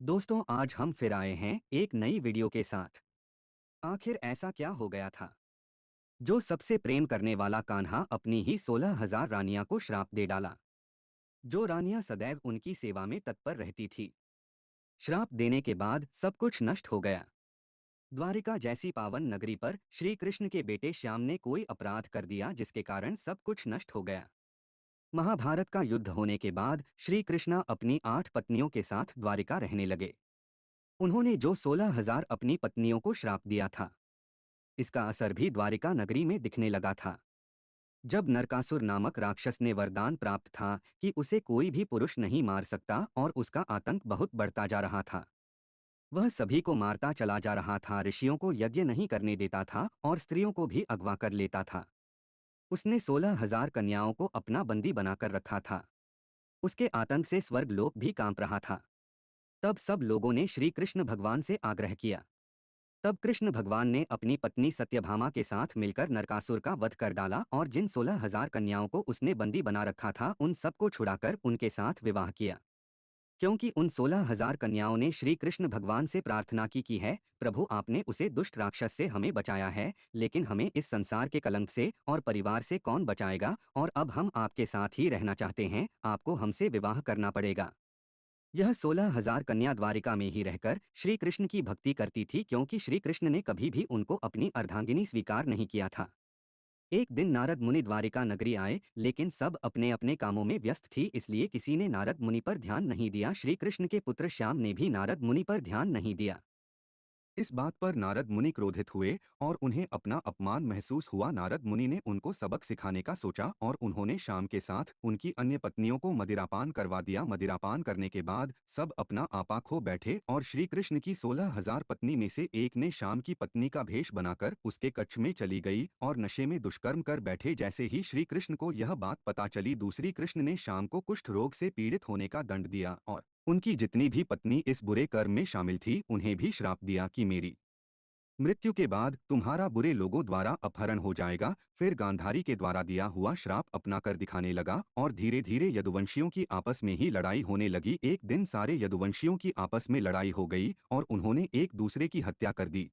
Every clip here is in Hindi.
दोस्तों, आज हम फिर आए हैं एक नई वीडियो के साथ। आखिर ऐसा क्या हो गया था जो सबसे प्रेम करने वाला कान्हा अपनी ही 16,000 रानियां को श्राप दे डाला। जो रानियां सदैव उनकी सेवा में तत्पर रहती थी, श्राप देने के बाद सब कुछ नष्ट हो गया। द्वारिका जैसी पावन नगरी पर श्री कृष्ण के बेटे श्याम ने कोई अपराध कर दिया जिसके कारण सब कुछ नष्ट हो गया। महाभारत का युद्ध होने के बाद श्री कृष्ण अपनी 8 पत्नियों के साथ द्वारिका रहने लगे। उन्होंने जो 16,000 अपनी पत्नियों को श्राप दिया था, इसका असर भी द्वारिका नगरी में दिखने लगा था। जब नरकासुर नामक राक्षस ने वरदान प्राप्त था कि उसे कोई भी पुरुष नहीं मार सकता और उसका आतंक बहुत बढ़ता जा रहा था, वह सभी को मारता चला जा रहा था, ऋषियों को यज्ञ नहीं करने देता था और स्त्रियों को भी अगवा कर लेता था। उसने 16,000 कन्याओं को अपना बंदी बनाकर रखा था। उसके आतंक से स्वर्गलोक भी कांप रहा था। तब सब लोगों ने श्री कृष्ण भगवान से आग्रह किया। तब कृष्ण भगवान ने अपनी पत्नी सत्यभामा के साथ मिलकर नरकासुर का वध कर डाला और जिन 16,000 कन्याओं को उसने बंदी बना रखा था उन सबको छुड़ाकर उनके साथ विवाह किया। क्योंकि उन 16,000 कन्याओं ने श्री कृष्ण भगवान से प्रार्थना की है, प्रभु आपने उसे दुष्ट राक्षस से हमें बचाया है, लेकिन हमें इस संसार के कलंक से और परिवार से कौन बचाएगा, और अब हम आपके साथ ही रहना चाहते हैं, आपको हमसे विवाह करना पड़ेगा। यह 16,000 कन्या द्वारिका में ही रहकर श्री कृष्ण की भक्ति करती थी, क्योंकि श्री कृष्ण ने कभी भी उनको अपनी अर्धांगिनी स्वीकार नहीं किया था। एक दिन नारद मुनि द्वारिका नगरी आए, लेकिन सब अपने अपने कामों में व्यस्त थी, इसलिए किसी ने नारद मुनि पर ध्यान नहीं दिया। श्री कृष्ण के पुत्र श्याम ने भी नारद मुनि पर ध्यान नहीं दिया। इस बात पर नारद मुनि क्रोधित हुए और उन्हें अपना अपमान महसूस हुआ। नारद मुनि ने उनको सबक सिखाने का सोचा और उन्होंने शाम के साथ उनकी अन्य पत्नियों को मदिरापान करवा दिया। मदिरापान करने के बाद सब अपना आपा खो बैठे और श्री कृष्ण की 16,000 पत्नी में से एक ने शाम की पत्नी का भेष बनाकर उसके कक्ष में चली गई और नशे में दुष्कर्म कर बैठे। जैसे ही श्री कृष्ण को यह बात पता चली, दूसरी कृष्ण ने शाम को कुष्ठ रोग से पीड़ित होने का दंड दिया और उनकी जितनी भी पत्नी इस बुरे कर्म में शामिल थी उन्हें भी श्राप दिया कि मेरी मृत्यु के बाद तुम्हारा बुरे लोगों द्वारा अपहरण हो जाएगा। फिर गांधारी के द्वारा दिया हुआ श्राप अपना कर दिखाने लगा और धीरे धीरे यदुवंशियों की आपस में ही लड़ाई होने लगी। एक दिन सारे यदुवंशियों की आपस में लड़ाई हो गई और उन्होंने एक दूसरे की हत्या कर दी।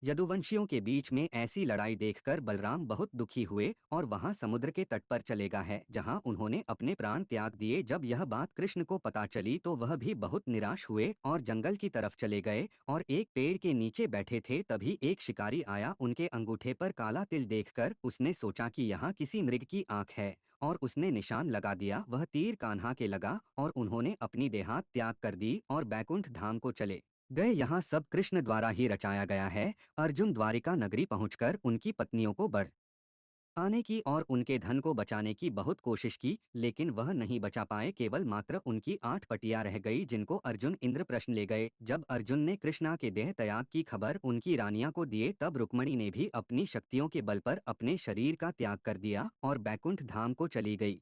यदुवंशियों के बीच में ऐसी लड़ाई देखकर बलराम बहुत दुखी हुए और वहां समुद्र के तट पर चले गए हैं, जहां उन्होंने अपने प्राण त्याग दिए। जब यह बात कृष्ण को पता चली तो वह भी बहुत निराश हुए और जंगल की तरफ चले गए और एक पेड़ के नीचे बैठे थे। तभी एक शिकारी आया। उनके अंगूठे पर काला तिल देखकर उसने सोचा कि यहाँ किसी मृग की आंख है और उसने निशान लगा दिया। वह तीर कान्हा के लगा और उन्होंने अपनी देहात त्याग कर दी और बैकुंठ धाम को चले गए। यहाँ सब कृष्ण द्वारा ही रचाया गया है। अर्जुन द्वारिका नगरी पहुंचकर उनकी पत्नियों को बढ़ आने की और उनके धन को बचाने की बहुत कोशिश की, लेकिन वह नहीं बचा पाए। केवल मात्र उनकी 8 पटिया रह गई, जिनको अर्जुन इंद्रप्रस्थ ले गए। जब अर्जुन ने कृष्णा के देह त्याग की खबर उनकी रानियां को दिए, तब रुक्मणी ने भी अपनी शक्तियों के बल पर अपने शरीर का त्याग कर दिया और बैकुंठ धाम को चली गई।